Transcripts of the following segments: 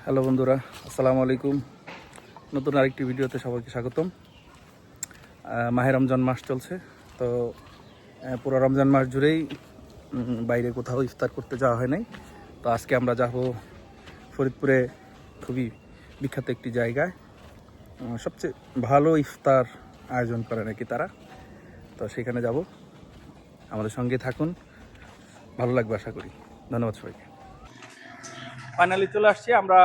Hello বন্ধুরা, আসসালামু আলাইকুম। নতুন আরেকটি ভিডিওতে সবাইকে স্বাগতম। মাহে রমজান মাস চলছে, তো পুরো রমজান মাস জুড়েই বাইরে কোথাও ইফতার করতে যাওয়া হয় নাই। তো আজকে আমরা যাব ফরিদপুরে, খুবই বিখ্যাত একটি জায়গায়। সবচেয়ে ভালো ইফতার আয়োজন করে নাকি তারা, তো সেখানে যাব। আমাদের সঙ্গে থাকুন, ভালো লাগবে আশা করি। ধন্যবাদ সবাইকে। ফাইনালি চলে আসছি আমরা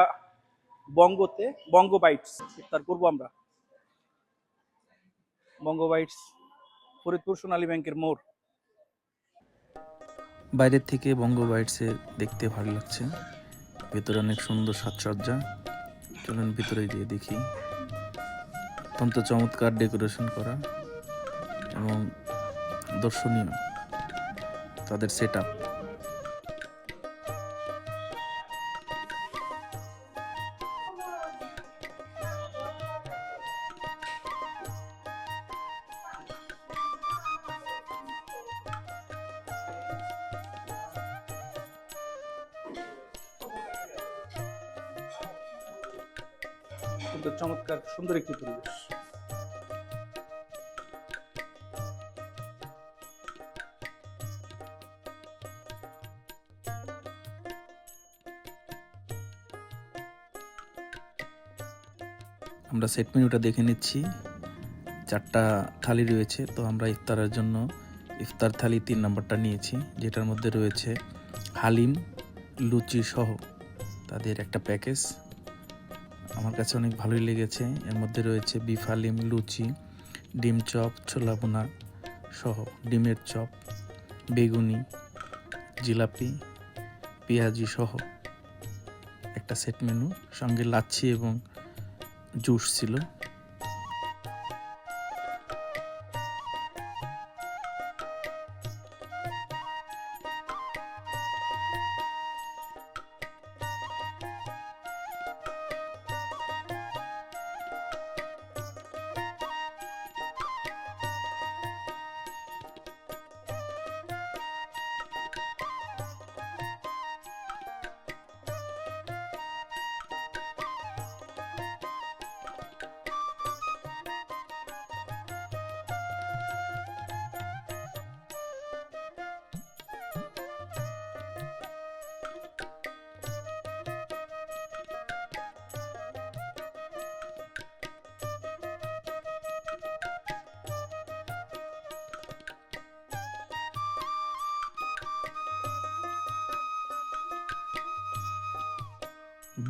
বঙ্গতে, বঙ্গ বাইটস ইফতার করবো আমরা। বঙ্গ বাইটস, ফরিদপুর সোনালী ব্যাংকের মোড়। বাইরের থেকে বঙ্গ বাইটসে দেখতে ভালো লাগছে, ভেতরে অনেক সুন্দর সাজসজ্জা। চলুন ভিতরে গিয়ে দেখি। অত্যন্ত চমৎকার ডেকোরেশন করা এবং দর্শনীয় তাদের সেট আপ। সুন্দর, চমৎকার, সুন্দর একটি পরিবেশ। আমরা সেট মেনুটা দেখে নিচ্ছি। 4টা থালি রয়েছে, তো আমরা ইফতারের জন্য ইফতার থালি 3 নম্বরটা নিয়েছি, যেটার মধ্যে রয়েছে হালিম, লুচি সহ তাদের একটা প্যাকেজ। আমার কাছে অনেক ভালোই লেগেছে। এর মধ্যে রয়েছে বিফ হালিম, লুচি, ডিম চপ, ছোলা বোনা সহ ডিমের চপ, বেগুনি, জিলাপি, পেঁয়াজি সহ একটা সেট মেনু। সঙ্গে লাচ্ছি এবং জুস ছিল।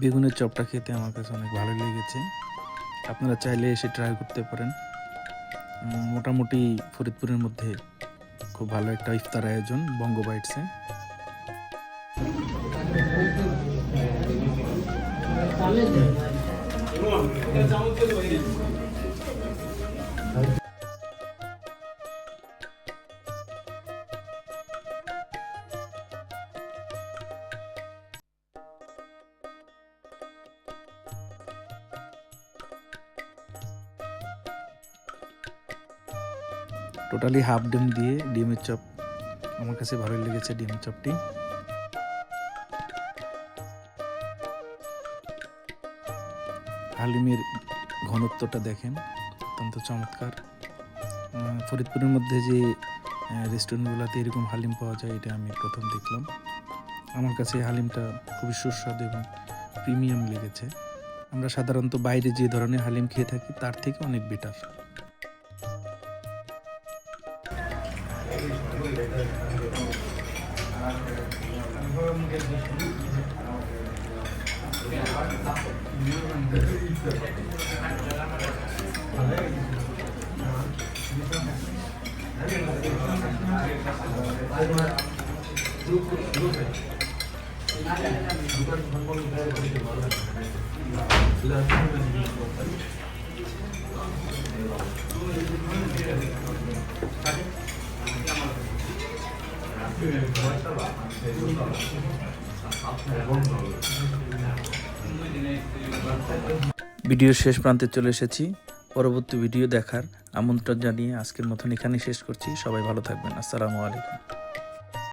বেগুনের চপটা খেতে আমার কাছে অনেক ভালো লেগেছে। আপনারা চাইলে এসে ট্রাই করতে পারেন। মোটামুটি ফরিদপুরের মধ্যে খুব ভালো একটা ইফতার আয়োজন বঙ্গ বাইটসে। টোটালি হাফ ডিম দিয়ে ডিমের চপ, আমার কাছে ভালোই লেগেছে ডিমের চপটি। হালিমের ঘনত্বটা দেখেন, অত্যন্ত চমৎকার। ফরিদপুরের মধ্যে যে রেস্টুরেন্টগুলোতে এরকম হালিম পাওয়া যায়, এটা আমি প্রথম দেখলাম। আমার কাছে হালিমটা খুবই সুস্বাদু এবং প্রিমিয়াম লেগেছে। আমরা সাধারণত বাইরে যে ধরনের হালিম খেয়ে থাকি তার থেকে অনেক বেটার। ভিডিওর শেষ প্রান্তে চলে এসেছি। পরবর্তী ভিডিও দেখার আমন্ত্রণ জানিয়ে আজকের মতন এখানেই শেষ করছি। সবাই ভালো থাকবেন। আসসালামু আলাইকুম।